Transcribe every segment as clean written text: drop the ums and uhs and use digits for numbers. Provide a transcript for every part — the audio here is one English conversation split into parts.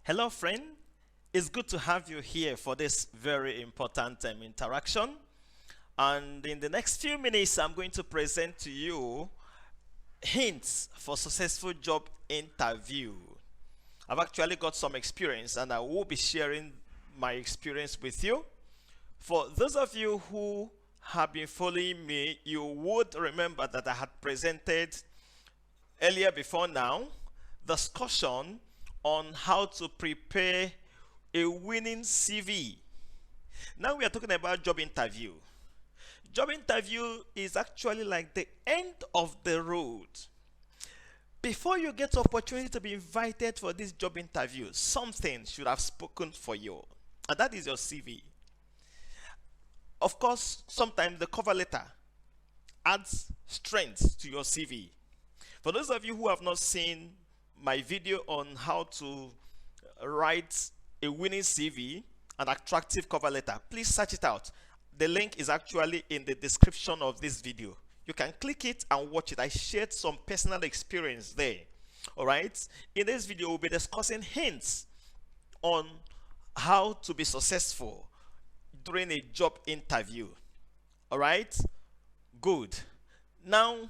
Hello, friend. It's good to have you here for this very important interaction. And in the next few minutes, I'm going to present to you hints for successful job interview. I've actually got some experience, and I will be sharing my experience with you. For those of you who have been following me, you would remember that I had presented earlier before now discussion on how to prepare a winning CV. Now we are talking about job interview. Job interview is actually like the end of the road. Before you get opportunity to be invited for this job interview, something should have spoken for you, and that is your CV. Of course, sometimes the cover letter adds strength to your CV. For those of you who have not seen my video on how to write a winning CV, an attractive cover letter, please search it out. The link is actually in the description of this video. You can click it and watch it. I shared some personal experience there. All right. In this video, we'll be discussing hints on how to be successful during a job interview. All right. Good. Now,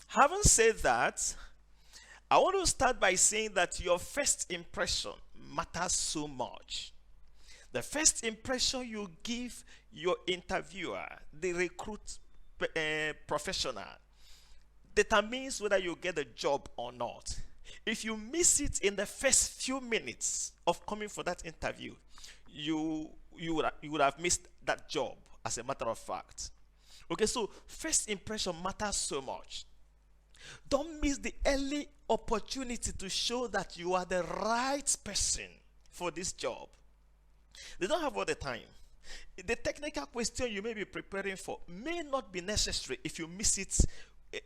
having said that, I want to start by saying that your first impression matters so much. The first impression you give your interviewer, the recruit professional, determines whether you get the job or not. If you miss it in the first few minutes of coming for that interview, you would have missed that job, as a matter of fact. Okay, so first impression matters so much. Don't miss the early opportunity to show that you are the right person for this job. They don't have all the time. The technical question you may be preparing for may not be necessary if you miss it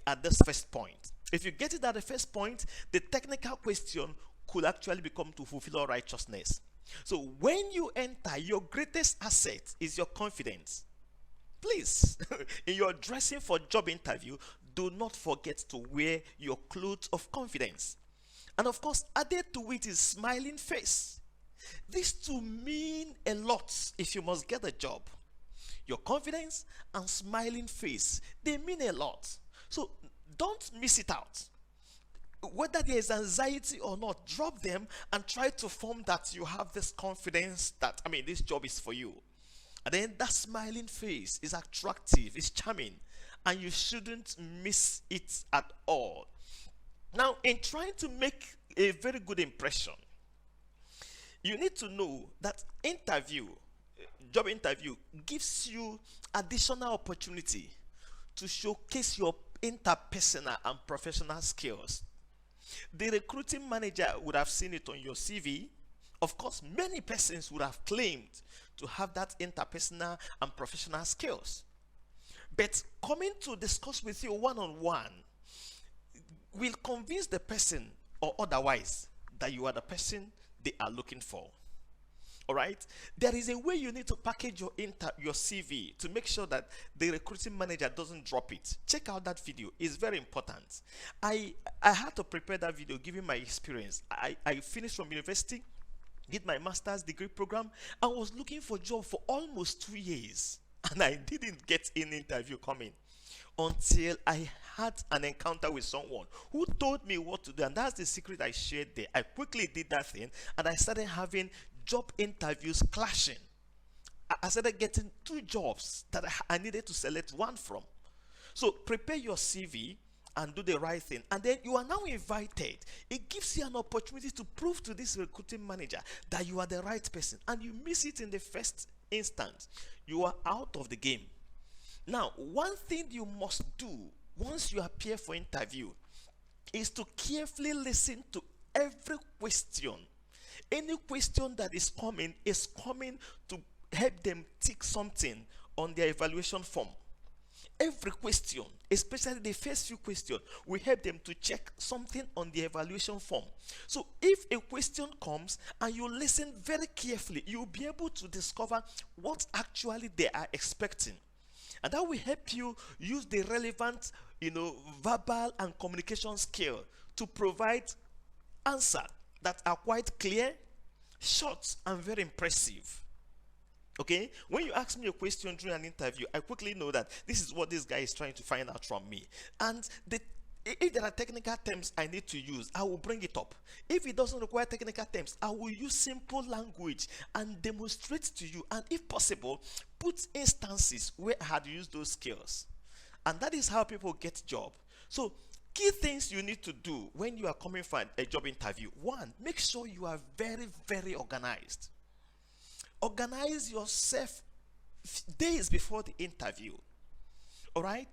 at this first point. If you get it at the first point, the technical question could actually become to fulfill all righteousness. So when you enter, your greatest asset is your confidence. Please, in your dressing for job interview, do not forget to wear your clothes of confidence. And of course, added to it is smiling face. These two mean a lot if you must get a job. Your confidence and smiling face, they mean a lot. So don't miss it out. Whether there is anxiety or not, drop them and try to form that you have this confidence that, this job is for you. And then that smiling face is attractive, it's charming, and you shouldn't miss it at all. Now, in trying to make a very good impression, you need to know that job interview gives you additional opportunity to showcase your interpersonal and professional skills. The recruiting manager would have seen it on your CV. Of course, many persons would have claimed to have that interpersonal and professional skills. But coming to discuss with you one-on-one will convince the person or otherwise that you are the person they are looking for. All right? There is a way you need to package your CV to make sure that the recruiting manager doesn't drop it. Check out that video. It's very important. I had to prepare that video given my experience. I finished from university, did my master's degree program, and was looking for a job for almost 2 years. And I didn't get an interview coming until I had an encounter with someone who told me what to do. And that's the secret I shared there. I quickly did that thing, and I started having job interviews clashing. I started getting 2 jobs that I needed to select one from. So prepare your CV and do the right thing, and then you are now invited. It gives you an opportunity to prove to this recruiting manager that you are the right person, and you miss it in the first instance, you are out of the game. Now, one thing you must do once you appear for interview is to carefully listen to every question. Any question that is coming to help them tick something on their evaluation form. Every question, especially the first few questions, will help them to check something on the evaluation form. So if a question comes and you listen very carefully, you'll be able to discover what actually they are expecting. And that will help you use the relevant, verbal and communication skill to provide answers that are quite clear, short and very impressive. Okay, when you ask me a question during an interview, I quickly know that this is what this guy is trying to find out from me. And if there are technical terms I need to use, I will bring it up. If it doesn't require technical terms, I will use simple language and demonstrate to you. And if possible, put instances where I had used those skills. And that is how people get job. So key things you need to do when you are coming for a job interview. One, make sure you are very, very organized. Organize yourself days before the interview. All right.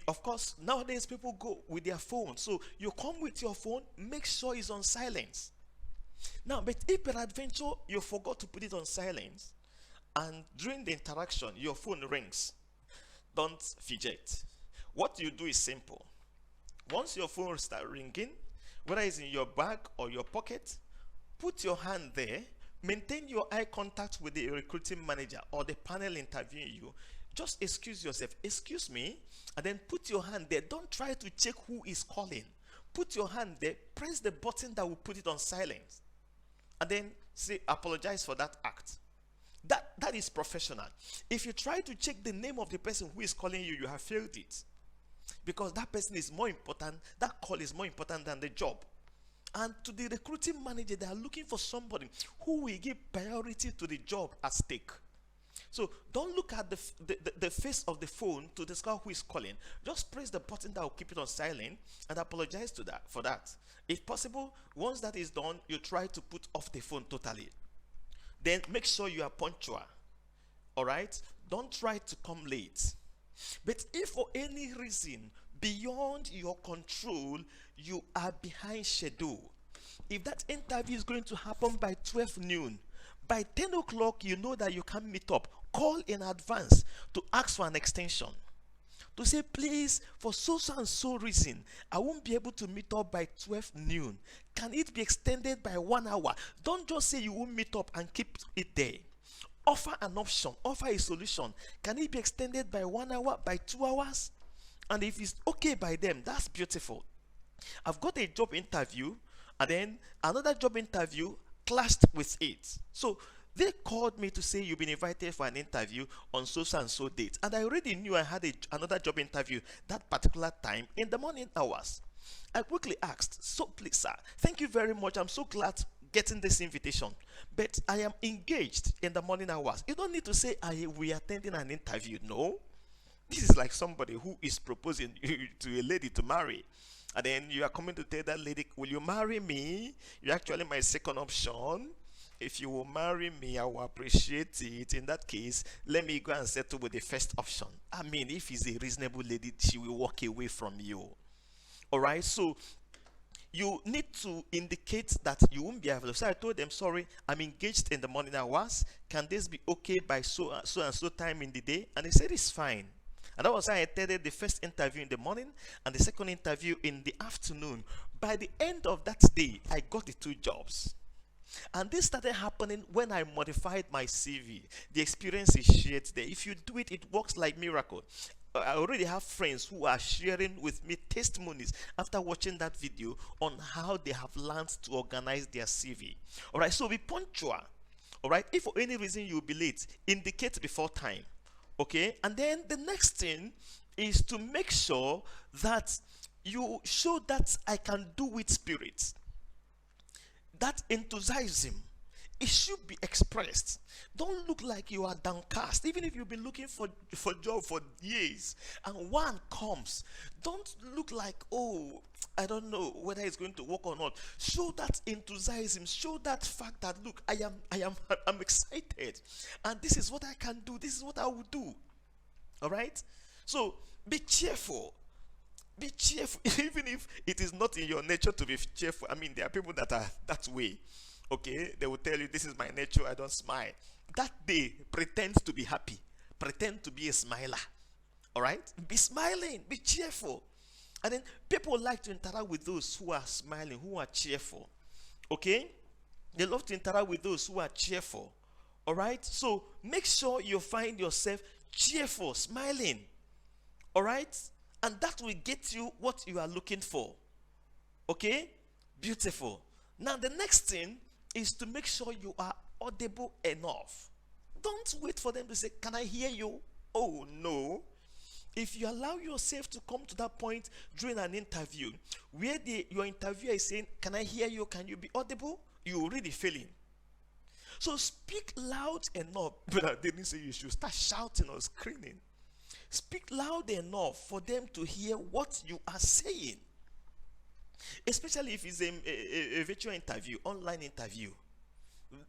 Of course, nowadays people go with their phone, so you come with your phone, make sure it's on silence. Now, but if peradventure you forgot to put it on silence and during the interaction your phone rings, don't fidget. What you do is simple. Once your phone starts ringing, whether it's in your bag or your pocket, put your hand there, maintain your eye contact with the recruiting manager or the panel interviewing you. Just excuse yourself, excuse me, and then put your hand there. Don't try to check who is calling. Put your hand there, press the button that will put it on silence, and then say, apologize for that act. That is professional. If you try to check the name of the person who is calling you, you have failed it. Because that person is more important, that call is more important than the job. And to the recruiting manager, they are looking for somebody who will give priority to the job at stake. So don't look at the face of the phone to discover who is calling. Just press the button that will keep it on silent and apologize for that. If possible, once that is done, you try to put off the phone totally. Then make sure you are punctual. All right? Don't try to come late. But if for any reason beyond your control, you are behind schedule, if that interview is going to happen by 12 noon, by 10 o'clock, you know that you can meet up. Call in advance to ask for an extension. To say, please, for so and so reason, I won't be able to meet up by 12 noon. Can it be extended by 1 hour? Don't just say you won't meet up and keep it there. Offer an option, offer a solution. Can it be extended by 1 hour, by 2 hours? And if it's okay by them, that's beautiful. I've got a job interview, and then another job interview clashed with it. So they called me to say, you've been invited for an interview on so and so date. And I already knew I had another job interview that particular time in the morning hours. I quickly asked, so please, sir, thank you very much. I'm so glad getting this invitation, but I am engaged in the morning hours. You don't need to say, we are attending an interview. No. This is like somebody who is proposing to a lady to marry. And then you are coming to tell that lady, will you marry me? You're actually my second option. If you will marry me, I will appreciate it. In that case, let me go and settle with the first option. I mean, if he's a reasonable lady, she will walk away from you. All right, so you need to indicate that you won't be available. So I told them, sorry, I'm engaged in the morning hours. Can this be okay by so and so time in the day? And they said, it's fine. And that was how I attended the first interview in the morning and the second interview in the afternoon. By the end of that day, I got the 2 jobs. And this started happening when I modified my CV. The experience is shared there. If you do it, it works like miracle. I already have friends who are sharing with me testimonies after watching that video on how they have learned to organize their CV. All right, so be punctual. All right, if for any reason you'll be late, indicate before time. Okay, and then the next thing is to make sure that you show that I can do with spirit. That enthusiasm, it should be expressed. Don't look like you are downcast. Even if you've been looking for job for years and one comes, don't look like, oh, I don't know whether it's going to work or not. Show that enthusiasm. Show that fact that, look, I'm excited, and this is what I can do. This is what I will do. All right. So be cheerful. Be cheerful, even if it is not in your nature to be cheerful. I mean, there are people that are that way. Okay, they will tell you, this is my nature, I don't smile. That day, pretend to be happy. Pretend to be a smiler. All right? Be smiling, be cheerful. And then people like to interact with those who are smiling, who are cheerful. Okay? They love to interact with those who are cheerful. All right? So make sure you find yourself cheerful, smiling. All right? And that will get you what you are looking for. Okay? Beautiful. Now the next thing is to make sure you are audible enough. Don't wait for them to say, "Can I hear you?" Oh, no. If you allow yourself to come to that point during an interview where your interviewer is saying, "Can I hear you? Can you be audible?" you're already failing. So speak loud enough. But they didn't say you should start shouting or screaming. Speak loud enough for them to hear what you are saying. Especially if it's a virtual interview, online interview.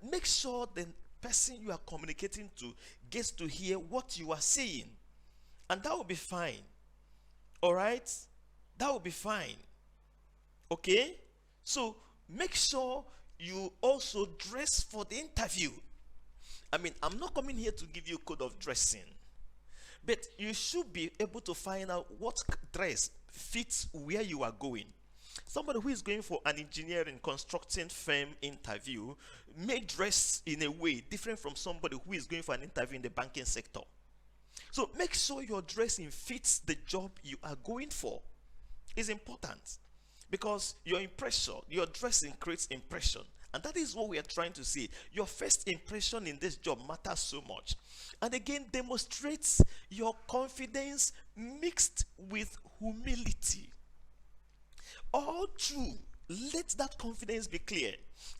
Make sure the person you are communicating to gets to hear what you are saying. And that will be fine. All right? That will be fine. Okay? So make sure you also dress for the interview. I mean, I'm not coming here to give you a code of dressing, but you should be able to find out what dress fits where you are going. Somebody who is going for an engineering constructing firm interview may dress in a way different from somebody who is going for an interview in the banking sector. So make sure your dressing fits the job you are going for. It's important because your impression, your dressing creates impression. And that is what we are trying to see. Your first impression in this job matters so much. And again, demonstrates your confidence mixed with humility. All true. Let that confidence be clear.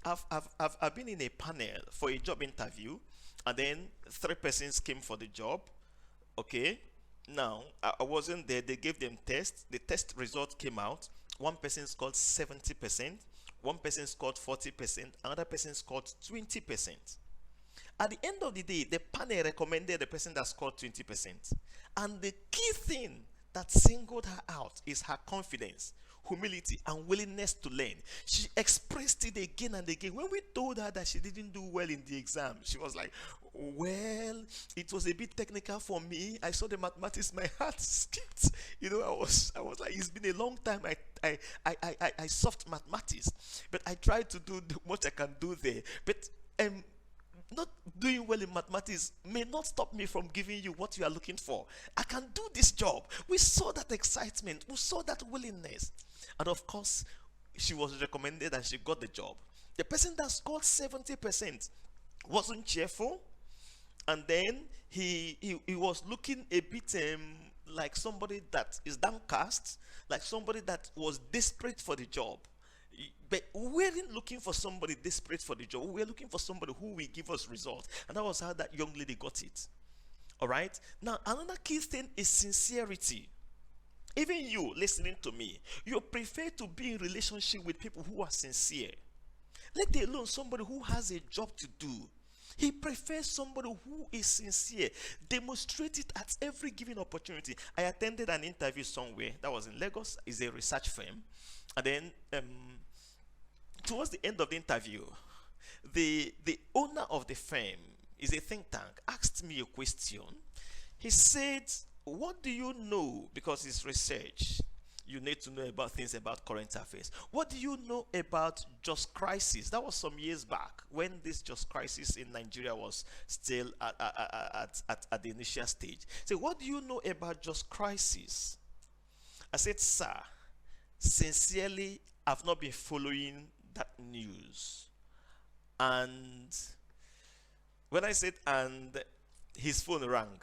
I've been in a panel for a job interview, and then 3 persons came for the job. Okay, now I wasn't there. They gave them tests. The test result came out. One person scored 70%, one person scored 40%, another person scored 20%. At the end of the day, the panel recommended the person that scored 20%. And the key thing that singled her out is her confidence, humility, and willingness to learn. She expressed it again and again. When we told her that she didn't do well in the exam, she was like, "Well, it was a bit technical for me. I saw the mathematics, my heart skipped." I was like, "It's been a long time. I soft mathematics, but I tried to do what I can do there. But not doing well in mathematics may not stop me from giving you what you are looking for. I can do this job." We saw that excitement. We saw that willingness. And of course, she was recommended and she got the job. The person that scored 70% wasn't cheerful. And then he was looking a bit like somebody that is downcast, like somebody that was desperate for the job. But we weren't looking for somebody desperate for the job. We were looking for somebody who will give us results. And that was how that young lady got it. All right? Now, another key thing is sincerity. Even you listening to me, you prefer to be in relationship with people who are sincere. Let alone somebody who has a job to do. He prefers somebody who is sincere. Demonstrate it at every given opportunity. I attended an interview somewhere that was in Lagos. It's a research firm. And then towards the end of the interview, the owner of the firm is a think tank, asked me a question. He said, "What do you know?" Because it's research. You need to know about things about current affairs. "What do you know about Just Crisis?" That was some years back when this Just Crisis in Nigeria was still at the initial stage. So, "What do you know about Just Crisis?" I said, "Sir, sincerely, I've not been following that news." And when I said, and his phone rang,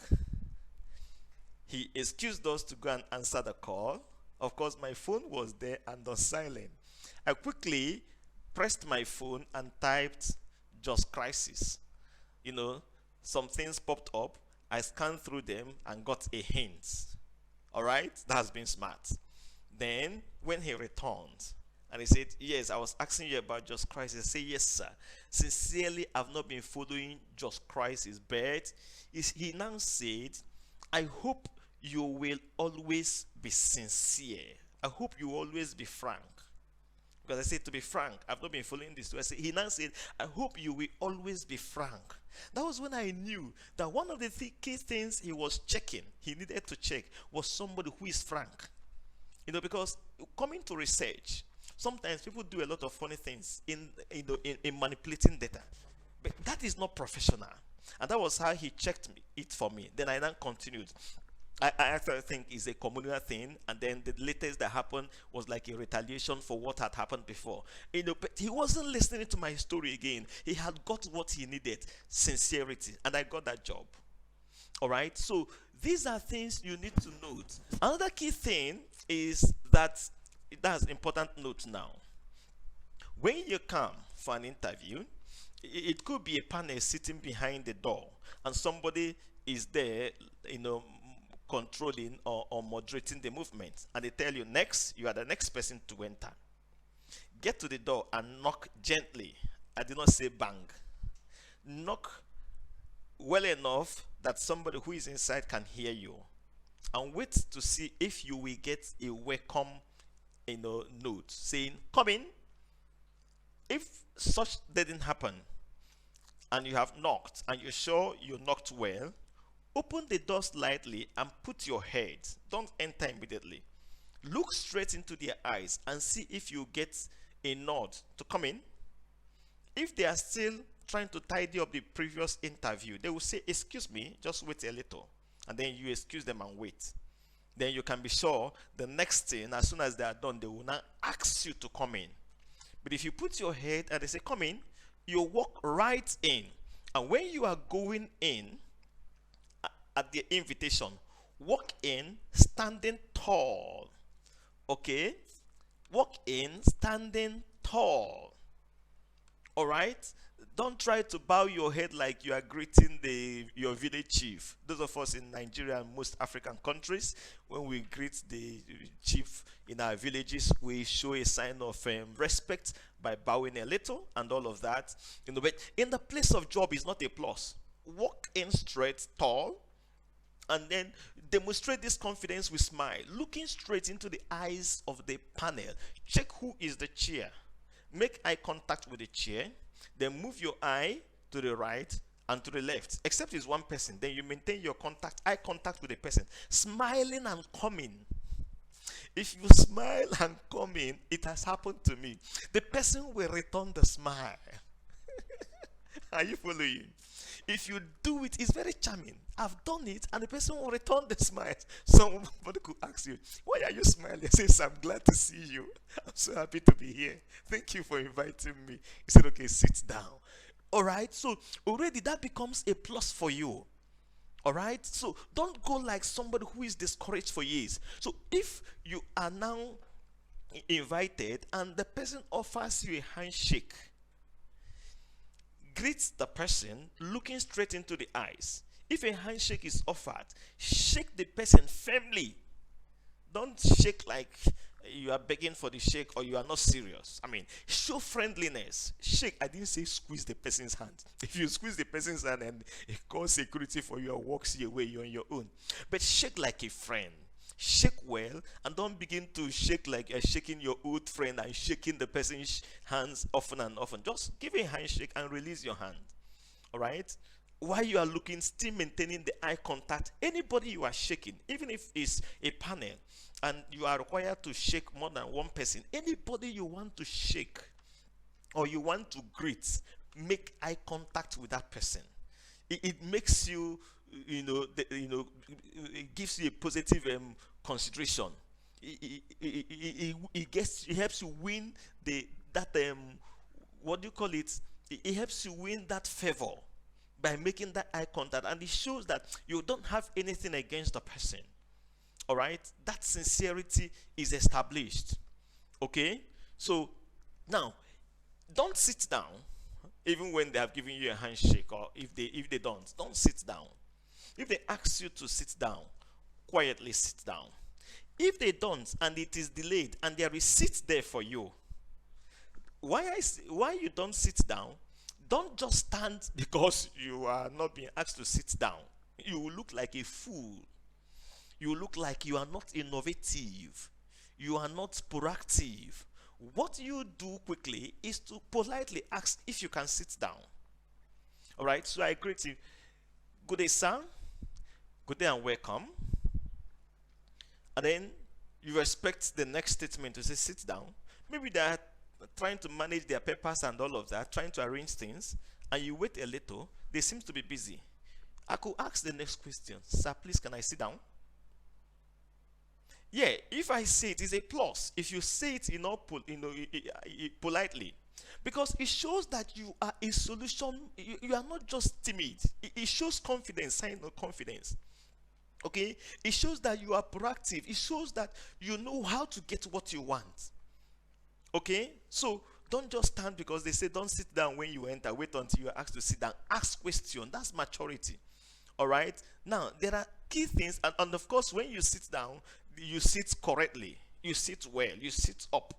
he excused us to go and answer the call. Of course, my phone was there and on silent. I quickly pressed my phone and typed "Just Crisis." Some things popped up. I scanned through them and got a hint. All right? That's been smart. Then, when he returned, and he said, "Yes, I was asking you about Just Crisis." I said, "Yes, sir. Sincerely, I've not been following Just Crisis." But he now said, "I hope you will always be sincere. I hope you will always be frank." Because I said, to be frank, I've not been following this. So he now said, "I hope you will always be frank." That was when I knew that one of the key things he was checking, he needed to check, was somebody who is frank. Because coming to research, sometimes people do a lot of funny things in manipulating data. But that is not professional. And that was how he checked it for me. Then I then continued. I actually think it's a communal thing, and then the latest that happened was like a retaliation for what had happened before. But he wasn't listening to my story again. He had got what he needed, sincerity, and I got that job. All right. So these are things you need to note. Another key thing is that that's important note now. When you come for an interview, it could be a panel sitting behind the door, and somebody is there, controlling or moderating the movement, and they tell you, next, you are the next person to enter. Get to the door and knock gently. I did not say bang. Knock well enough that somebody who is inside can hear you, and wait to see if you will get a welcome note saying, come in. If such didn't happen, and you have knocked and you're sure you knocked well, open the door slightly and put your head. Don't enter immediately. Look straight into their eyes and see if you get a nod to come in. If they are still trying to tidy up the previous interview, they will say, excuse me, just wait a little. And then you excuse them and wait. Then you can be sure the next thing, as soon as they are done, they will now ask you to come in. But if you put your head and they say, come in, you walk right in. And when you are going in at the invitation, walk in standing tall. Okay? Walk in standing tall. All right? Don't try to bow your head like you are greeting your village chief. Those of us in Nigeria and most African countries, when we greet the chief in our villages, we show a sign of respect by bowing a little and all of that. But in the place of job is not a plus. Walk in straight, tall, and then demonstrate this confidence with smile, looking straight into the eyes of the panel. Check who is the chair. Make eye contact with the chair. Then move your eye to the right and to the left. Except it's one person. Then you maintain your eye contact with the person. Smiling and coming. If you smile and come in, it has happened to me. The person will return the smile. Are you following? If you do it, it's very charming. I've done it, and the person will return the smile. Somebody could ask you, why are you smiling? He says, I'm glad to see you. I'm so happy to be here. Thank you for inviting me. He said, okay, sit down. All right, so already that becomes a plus for you. All right, so don't go like somebody who is discouraged for years. So if you are now invited and the person offers you a handshake, greet the person looking straight into the eyes. If a handshake is offered, shake the person firmly. Don't shake like you are begging for the shake or you are not serious. I mean, show friendliness. Shake. I didn't say squeeze the person's hand. If you squeeze the person's hand and it calls security for you or walks you away, you're on your own. But shake like a friend. Shake well, and don't begin to shake like you're shaking your old friend and shaking the person's hands often and often. Just give a handshake and release your hand. All right? While you are looking, still maintaining the eye contact. Anybody you are shaking, even if it's a panel and you are required to shake more than one person, anybody you want to shake or you want to greet, make eye contact with that person. It makes you, it gives you a positive consideration. It helps you win what do you call it? It helps you win that favor by making that eye contact, and it shows that you don't have anything against the person. All right, that sincerity is established. Okay, so now don't sit down even when they have given you a handshake, or if they don't sit down. If they ask you to sit down, quietly sit down. If they don't and it is delayed and there is seat there for you, why you don't sit down? Don't just stand because you are not being asked to sit down. You will look like a fool. You look like you are not innovative. You are not proactive. What you do quickly is to politely ask if you can sit down. All right, so I greet you. Good day, sir. Good day and welcome. And then you expect the next statement to say sit down. Maybe they are trying to manage their papers and all of that, trying to arrange things, and you wait a little. They seem to be busy. I could ask the next question. Sir, please, can I sit down? Yeah, if I say it is a plus. If you say it, politely, because it shows that you are a solution. You are not just timid. It shows confidence, sign of confidence. Okay, it shows that you are proactive. It shows that you know how to get what you want. Okay, so don't just stand because they say don't sit down when you enter. Wait until you are asked to sit down. Ask question. That's maturity. All right. Now there are key things, and of course, when you sit down, you sit correctly. You sit well. You sit up.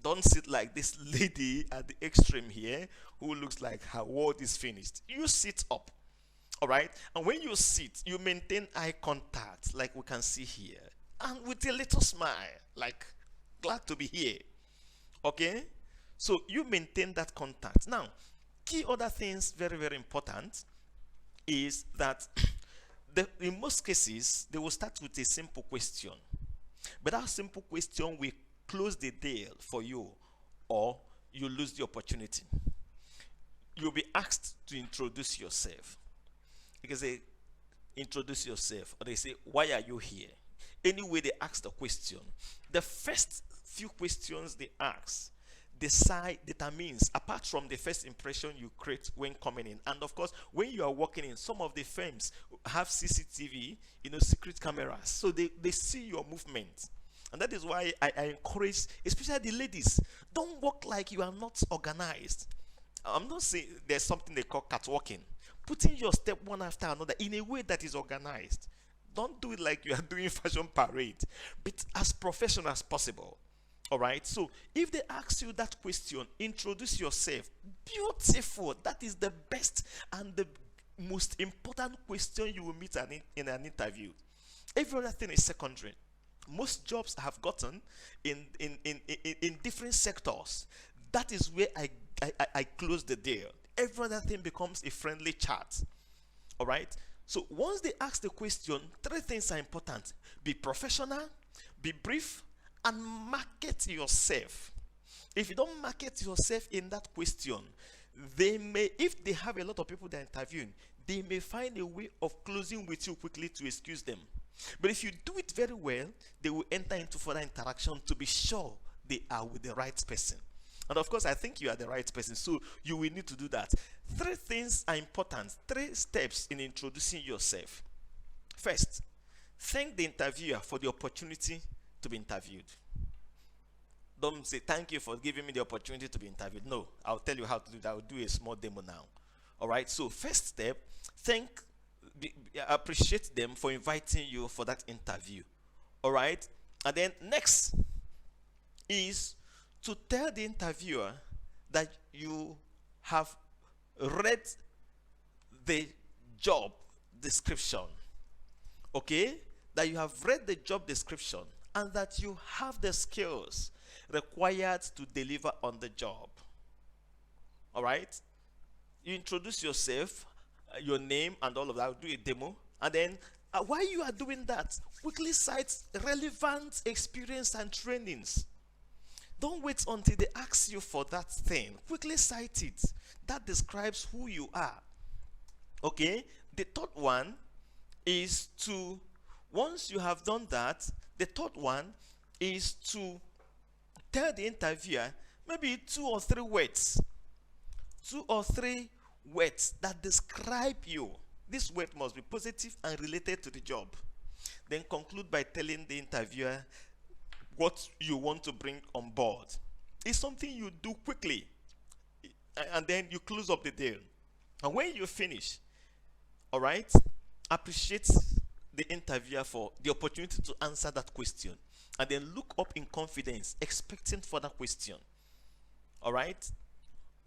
Don't sit like this lady at the extreme here who looks like her world is finished. You sit up. All right. And when you sit, you maintain eye contact, like we can see here, and with a little smile, like glad to be here. Okay? So you maintain that contact. Now, key other things, very, very important, is that in most cases, they will start with a simple question. But that simple question will close the deal for you, or you lose the opportunity. You'll be asked to introduce yourself. You can say, introduce yourself, or they say, why are you here? Anyway, they ask the question. The first few questions they ask determines, apart from the first impression you create when coming in, and of course when you are walking in, some of the firms have CCTV, secret cameras, so they see your movement. And that is why I encourage, especially the ladies, don't walk like you are not organized. I'm not saying there's something they call catwalking, putting your step one after another in a way that is organized. Don't do it like you are doing fashion parade, but as professional as possible. All right. So if they ask you that question, introduce yourself. Beautiful. That is the best and the most important question you will meet in an interview. Every other thing is secondary. Most jobs I have gotten in different sectors. That is where I close the deal. Every other thing becomes a friendly chat. All right. So once they ask the question, three things are important: be professional, be brief, and market yourself. If you don't market yourself in that question, they may, if they have a lot of people they're interviewing, they may find a way of closing with you quickly to excuse them. But if you do it very well, they will enter into further interaction to be sure they are with the right person. And of course, I think you are the right person, so you will need to do that. Three things are important, three steps in introducing yourself. First, thank the interviewer for the opportunity to be interviewed. Don't say, thank you for giving me the opportunity to be interviewed. No, I'll tell you how to do that. I'll do a small demo now. All right, so first step, appreciate them for inviting you for that interview. All right, and then next is to tell the interviewer that you have read the job description. Okay, that you have read the job description and that you have the skills required to deliver on the job. All right, you introduce yourself, your name and all of that. I'll do a demo, and then while you are doing that, quickly cite relevant experience and trainings. Don't wait until they ask you for that thing. Quickly cite it. That describes who you are. Okay, the third one is to, once you have done that, the third one is to tell the interviewer maybe 2 or 3 words that describe you. This word must be positive and related to the job. Then conclude by telling the interviewer what you want to bring on board. It's something you do quickly, and then you close up the deal. And when you finish, all right, appreciate the interviewer for the opportunity to answer that question, and then look up in confidence, expecting for that question. All right.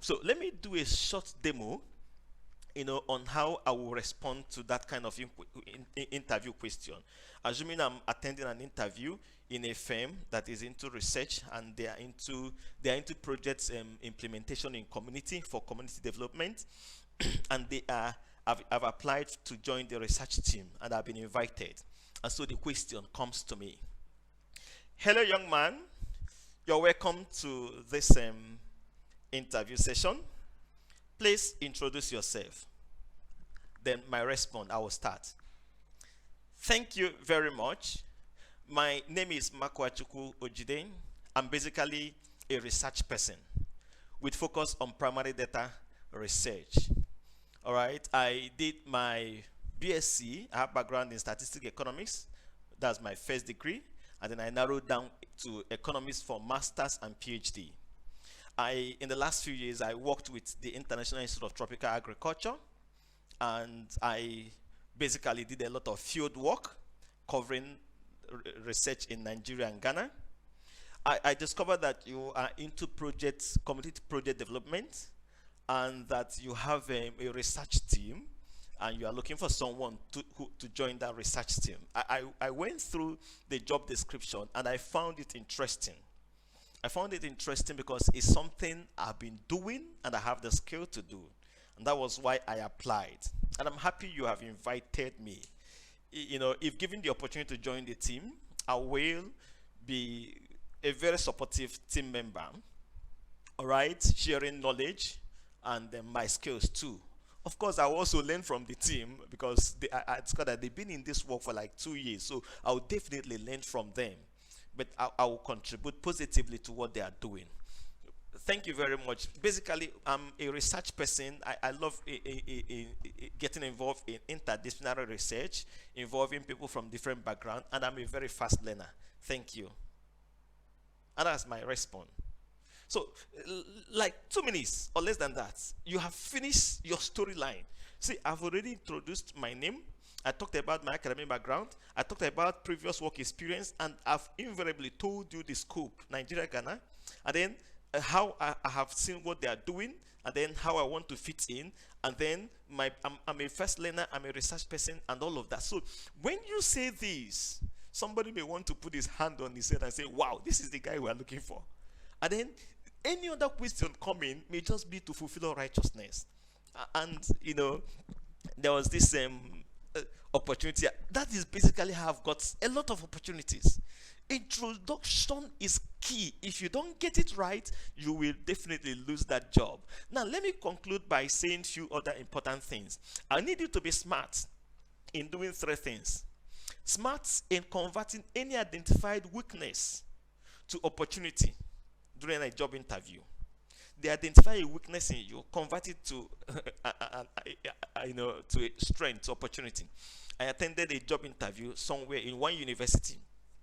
So let me do a short demo, on how I will respond to that kind of interview question. Assuming I'm attending an interview in a firm that is into research, and they are into projects implementation in community for community development, and I've applied to join the research team, and I've been invited. And so the question comes to me: hello, young man, you're welcome to this interview session. Please introduce yourself. Then my response, I will start. Thank you very much. My name is Makwachuku Ojide. I'm basically a research person with focus on primary data research. All right, I did my BSc. I have background in statistics economics. That's my first degree, and then I narrowed down to economics for masters and PhD. In the last few years, I worked with the International Institute of Tropical Agriculture, and I basically did a lot of field work covering research in Nigeria and Ghana. I discovered that you are into projects, community project development, and that you have a research team, and you are looking for someone to join that research team. I went through the job description and I found it interesting. I found it interesting because it's something I've been doing and I have the skill to do. And that was why I applied. And I'm happy you have invited me. You know, if given the opportunity to join the team, I will be a very supportive team member. All right, sharing knowledge and my skills too. Of course, I also learn from the team because I discovered that they've been in this work for like 2 years. So I'll definitely learn from them. But I will contribute positively to what they are doing. Thank you very much. Basically, I'm a research person. I love getting involved in interdisciplinary research, involving people from different backgrounds, and I'm a very fast learner. Thank you. And that's my response. So, like 2 minutes or less than that, you have finished your storyline. See, I've already introduced my name. I talked about my academic background. I talked about previous work experience, and I've invariably told you the scope, Nigeria, Ghana, and then how I have seen what they are doing, and then how I want to fit in, and then I'm a first learner, I'm a research person, and all of that. So when you say this, somebody may want to put his hand on his head and say, wow, this is the guy we are looking for. And then any other question coming may just be to fulfill all righteousness. And, you know, there was this opportunity. That is basically how I've got a lot of opportunities. Introduction is key. If you don't get it right, you will definitely lose that job. Now, let me conclude by saying a few other important things. I need you to be smart in doing 3 things. Smart in converting any identified weakness to opportunity during a job interview. They identify a weakness in you, convert it to, to a strength, to opportunity. I attended a job interview somewhere in one university,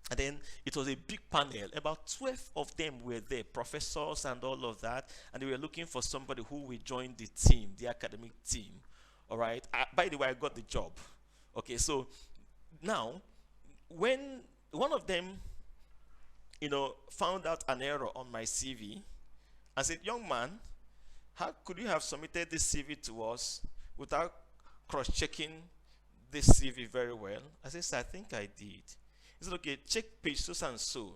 and then it was a big panel. About 12 of them were there, professors and all of that, and they were looking for somebody who will join the team, the academic team. All right. By the way, I got the job. Okay, so now, when one of them, found out an error on my CV, I said, young man, how could you have submitted this CV to us without cross-checking this CV very well? I said, sir, I think I did. He said, okay, check page so and so.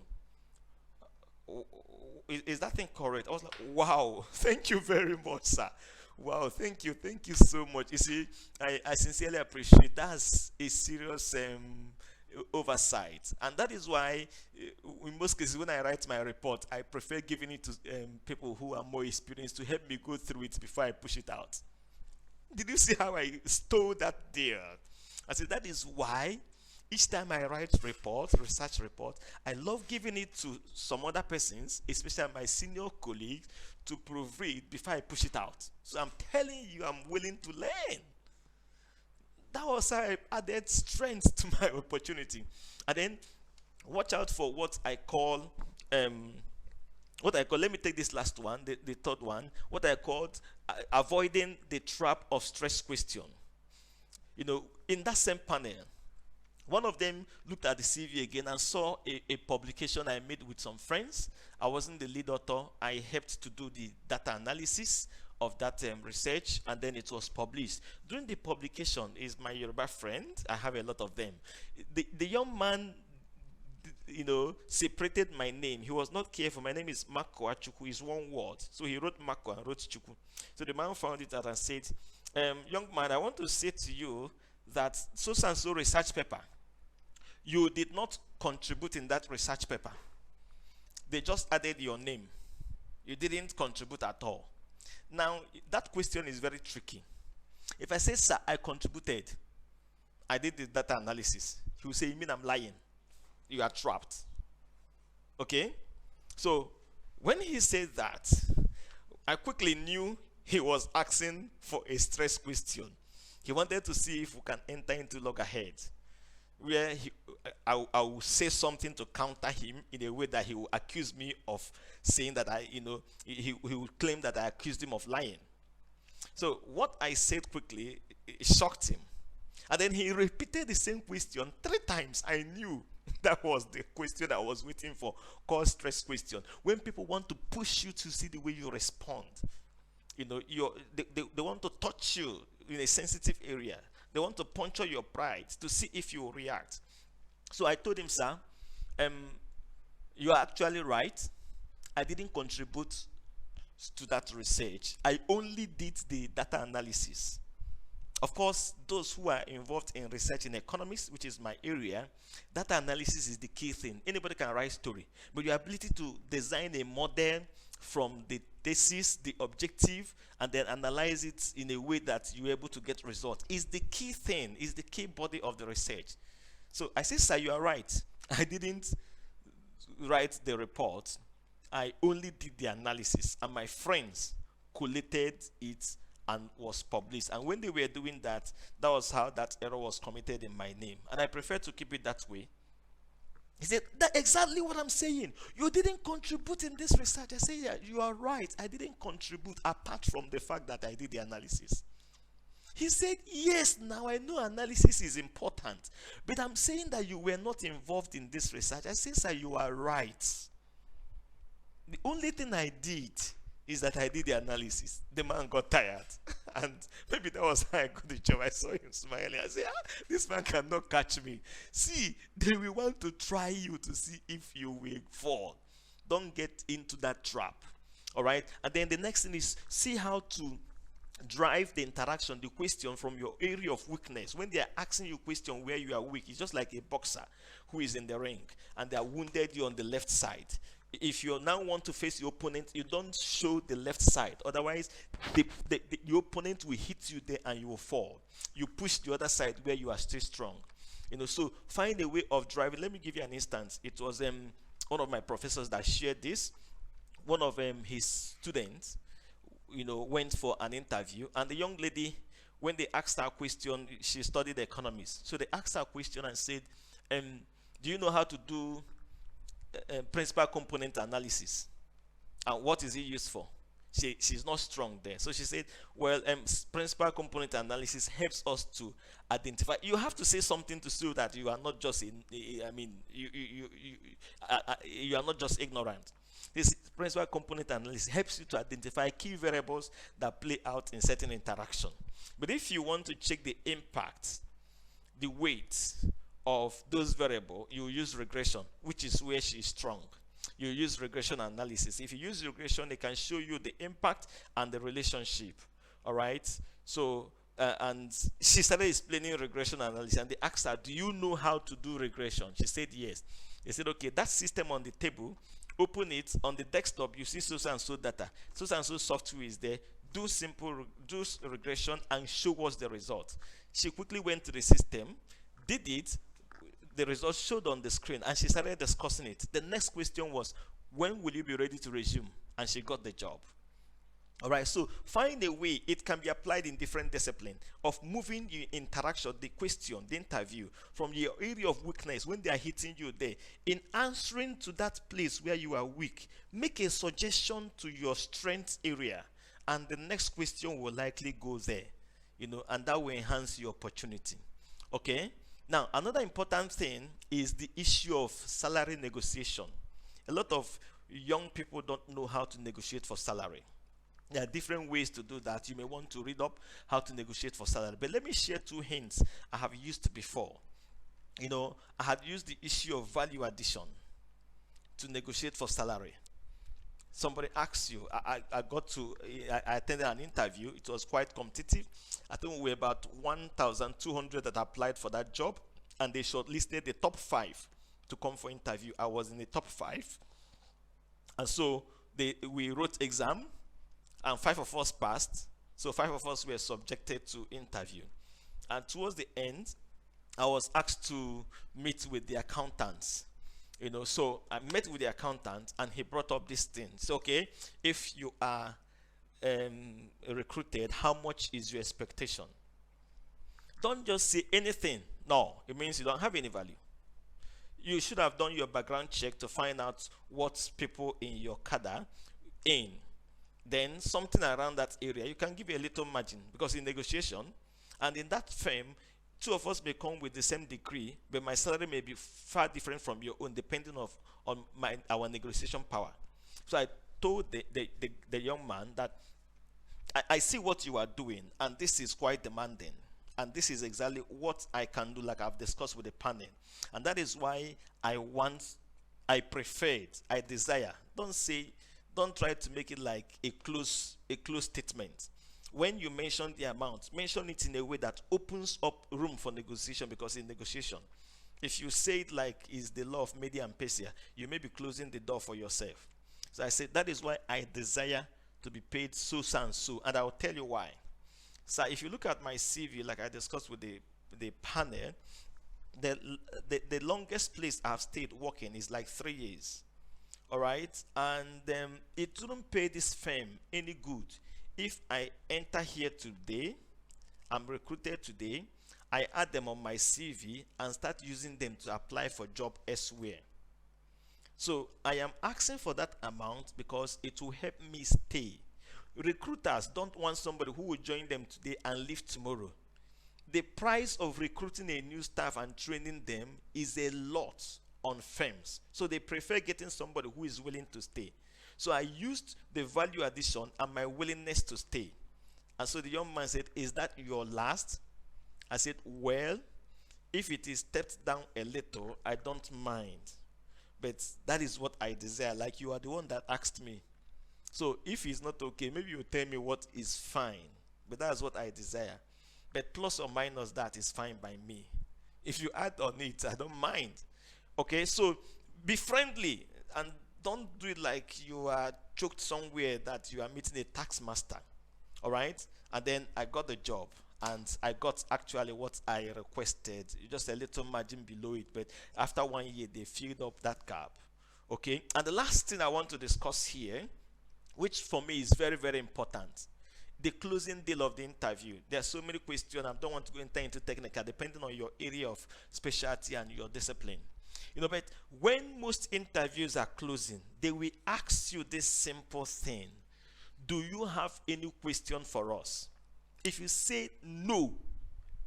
Is that thing correct? I was like, wow, thank you very much, sir. Wow, thank you so much. You see, I sincerely appreciate that's a serious oversight, and that is why in most cases when I write my report, I prefer giving it to people who are more experienced to help me go through it before I push it out. Did you see how I stole that there? I said that is why each time I write research report, I love giving it to some other persons, especially my senior colleagues, to proofread before I push it out. So I'm telling you, I'm willing to learn. That was how I added strength to my opportunity. And then watch out for what I call, let me take this last one, the third one, what I called avoiding the trap of stress question. In that same panel, one of them looked at the CV again and saw a publication I made with some friends. I wasn't the lead author. I helped to do the data analysis of that research, and then it was published. During the publication, is my Yoruba friend. I have a lot of them. The young man, separated my name. He was not careful. My name is Mako Achuku. Is one word. So he wrote Mako and wrote Chuku. So the man found it out and said, young man, I want to say to you that so and so research paper, you did not contribute in that research paper. They just added your name. You didn't contribute at all. Now, that question is very tricky. If I say, sir, I contributed, I did the data analysis, he will say, you mean I'm lying? you are trapped. Okay? So when he said that, I quickly knew he was asking for a stress question. He wanted to see if we can enter into loggerhead, where I will say something to counter him in a way that he will accuse me of saying that he will claim that I accused him of lying. So what I said quickly, it shocked him. And then he repeated the same question 3 times. I knew that was the question I was waiting for, called stress question. When people want to push you to see the way you respond, they want to touch you in a sensitive area. They want to puncture your pride to see if you react. So I told him, sir, um, you are actually right. I didn't contribute to that research. I only did the data analysis. Of course, those who are involved in research in economics, which is my area, data analysis is the key thing. Anybody can write story, but your ability to design a model from the thesis, the objective, and then analyze it in a way that you're able to get results is the key thing, is the key body of the research. So I say, sir, you are right. I didn't write the report. I only did the analysis, and my friends collated it and was published. And when they were doing that, that was how that error was committed in my name. And I prefer to keep it that way. He said, that's exactly what I'm saying. You didn't contribute in this research. I said, yeah, you are right. I didn't contribute apart from the fact that I did the analysis. He said, yes, now I know analysis is important, but I'm saying that you were not involved in this research. I said, sir, you are right. The only thing I did is that I did the analysis. The man got tired. And maybe that was how I got the job. I saw him smiling. I said, this man cannot catch me. See, they will want to try you to see if you will fall. Don't get into that trap. All right? And then the next thing is see how to drive the interaction, the question from your area of weakness. When they are asking you a question where you are weak, it's just like a boxer who is in the ring and they are wounded you on the left side. If you now want to face your opponent, you don't show the left side. Otherwise, the opponent will hit you there and you will fall. You push the other side where you are still strong. So find a way of driving. Let me give you an instance. It was one of my professors that shared this. One of his students, went for an interview, and the young lady, when they asked her a question, she studied economics. So they asked her a question and said, do you know how to do principal component analysis, and what is it used for? She's not strong there, so she said, well, principal component analysis helps us to identify. You have to say something to show that you are not just you are not just ignorant. This principal component analysis helps you to identify key variables that play out in certain interaction. But if you want to check the impact, the weight of those variables, you use regression, which is where she is strong. You use regression analysis. If you use regression, it can show you the impact and the relationship. All right? So, and she started explaining regression analysis, and they asked her, do you know how to do regression? She said yes. They said, okay, that system on the table, open it. On the desktop, you see so and so data. So and so software is there. Do regression and show us the result. She quickly went to the system, did it. The results showed on the screen, and she started discussing it. The next question was, when will you be ready to resume? And she got the job. All right, so find a way. It can be applied in different disciplines of moving your interaction, the question, the interview, from your area of weakness when they are hitting you there. In answering to that place where you are weak, make a suggestion to your strength area, and the next question will likely go there, and that will enhance your opportunity. Okay? Now, another important thing is the issue of salary negotiation. A lot of young people don't know how to negotiate for salary. There are different ways to do that. You may want to read up how to negotiate for salary. But let me share 2 hints I have used before. I had used the issue of value addition to negotiate for salary. Somebody asks you, I attended an interview. It was quite competitive. I think we were about 1,200 that applied for that job, and they shortlisted the top 5 to come for interview. I was in the top 5, and so we wrote exam, and 5 of us passed. So 5 of us were subjected to interview, and towards the end, I was asked to meet with the accountants. So I met with the accountant and he brought up this thing. So, okay, if you are recruited, how much is your expectation? Don't just say anything. No, it means you don't have any value. You should have done your background check to find out what people in your cadre in. Then something around that area, you can give a little margin, because in negotiation and in that firm, two of us may come with the same degree, but my salary may be far different from your own, depending on our negotiation power. So I told the young man that I see what you are doing, and this is quite demanding. And this is exactly what I can do, like I've discussed with the panel. And that is why I prefer it, I desire. Don't try to make it like a close statement. When you mention the amount, mention it in a way that opens up room for negotiation, because in negotiation, if you say it like is the law of Media and Persia, you may be closing the door for yourself. So I said that is why I desire to be paid so and so, and I'll tell you why. So if you look at my CV, like I discussed with the panel, the longest place I've stayed working is like 3 years. All right, and it wouldn't pay this firm any good if I enter here today, I'm recruited today, I add them on my CV and start using them to apply for job elsewhere. So I am asking for that amount because it will help me stay. Recruiters don't want somebody who will join them today and leave tomorrow. The price of recruiting a new staff and training them is a lot on firms. So they prefer getting somebody who is willing to stay. So I used the value addition and my willingness to stay. And so the young man said, "Is that your last?" I said, "Well, if it is stepped down a little, I don't mind. But that is what I desire. Like, you are the one that asked me. So if it's not okay, maybe you tell me what is fine. But that's what I desire. But plus or minus that is fine by me. If you add on it, I don't mind." Okay, so be friendly and don't do it like you are choked somewhere that you are meeting a tax master. All right, and then I got the job and I got actually what I requested, just a little margin below it. But after 1 year, they filled up that gap. Okay, and the last thing I want to discuss here, which for me is very, very important, the closing deal of the interview. There are so many questions. I don't want to go into technical, depending on your area of specialty and your discipline. But when most interviews are closing, they will ask you this simple thing: do you have any question for us? If you say no,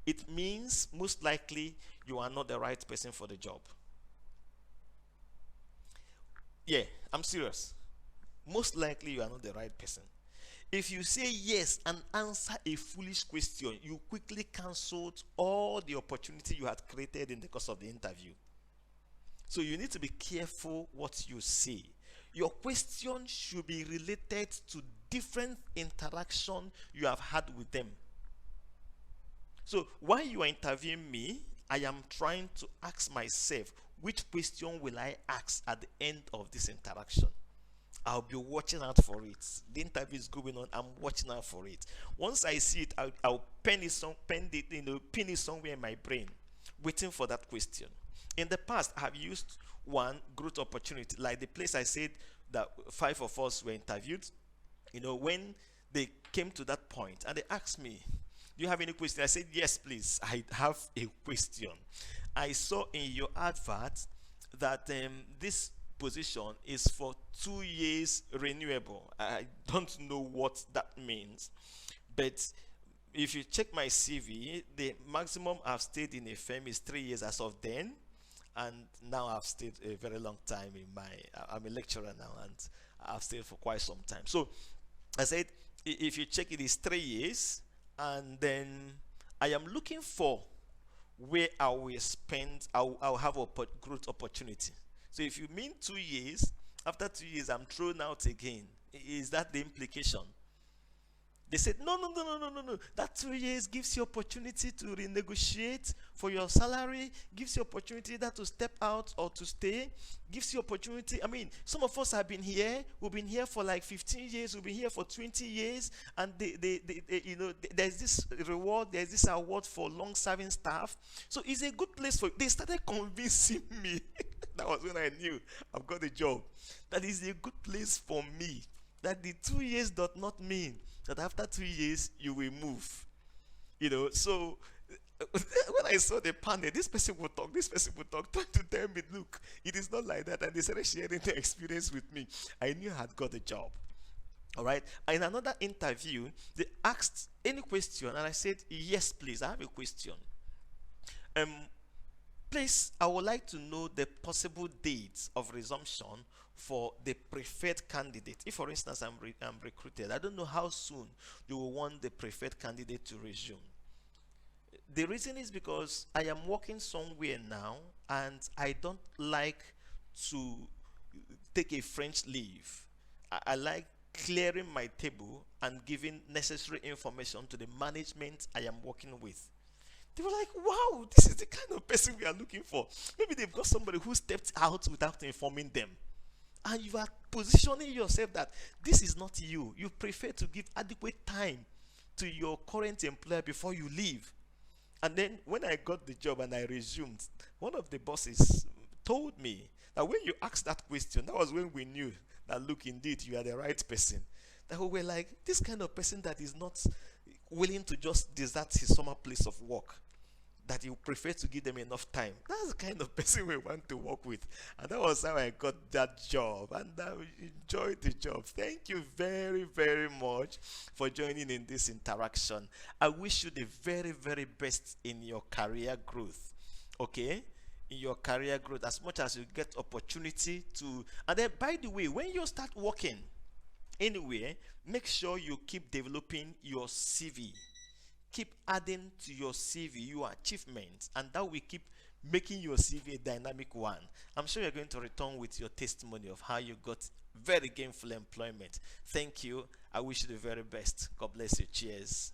it means most likely you are not the right person for the job. Yeah, I'm serious. Most likely you are not the right person. If you say yes and answer a foolish question, you quickly cancelled all the opportunity you had created in the course of the interview. So you need to be careful what you say. Your question should be related to different interaction you have had with them. So while you are interviewing me, I am trying to ask myself, which question will I ask at the end of this interaction? I'll be watching out for it. The interview is going on. I'm watching out for it. Once I see it, I'll pin it somewhere in my brain, waiting for that question. In the past, I have used one growth opportunity, like the place I said that 5 of us were interviewed. When they came to that point and they asked me, "Do you have any question?" I said, "Yes, please. I have a question. I saw in your advert that this position is for 2 years renewable. I don't know what that means, but if you check my CV, the maximum I've stayed in a firm is 3 years as of then, and now I've stayed a very long time I'm a lecturer now, and I've stayed for quite some time." So I said, if you check, it is 3 years, and then I am looking for where I will spend, I'll have a growth opportunity. So if you mean 2 years, after 2 years I'm thrown out again. Is that the implication? They said, no, no, no, no, no, no, no. That 2 years gives you opportunity to renegotiate for your salary, gives you opportunity that to step out or to stay, gives you opportunity. I mean, some of us have been here, we've been here for like 15 years, we've been here for 20 years, and there's this reward, there's this award for long-serving staff. So it's a good place for. They started convincing me. That was when I knew I've got a job. That is a good place for me. That the 2 years does not mean that after 2 years you will move. So when I saw the panel, this person will talk, this person will talk, trying to tell me, look, it is not like that. And they started sharing their experience with me. I knew I had got a job. All right. In another interview, they asked any question, and I said, yes, please, I have a question. Um, Please, I would like to know the possible dates of resumption for the preferred candidate. If, for instance, I'm recruited, I don't know how soon you will want the preferred candidate to resume. The reason is because I am working somewhere now and I don't like to take a French leave. I like clearing my table and giving necessary information to the management I am working with. They were like, wow, this is the kind of person we are looking for. Maybe they've got somebody who stepped out without informing them. And you are positioning yourself that this is not you. You prefer to give adequate time to your current employer before you leave. And then when I got the job and I resumed, one of the bosses told me that when you asked that question, that was when we knew that, look, indeed, you are the right person. That we were like, this kind of person that is not willing to just desert his summer place of work, that you prefer to give them enough time. That's the kind of person we want to work with. And that was how I got that job. And I enjoyed the job. Thank you very, very much for joining in this interaction. I wish you the very, very best in your career growth. Okay? In your career growth, as much as you get opportunity to. And then, by the way, when you start working anywhere, make sure you keep developing your CV. Keep adding to your CV your achievements, and that will keep making your CV a dynamic one. I'm sure you're going to return with your testimony of how you got very gainful employment. Thank you. I wish you the very best. God bless you. Cheers.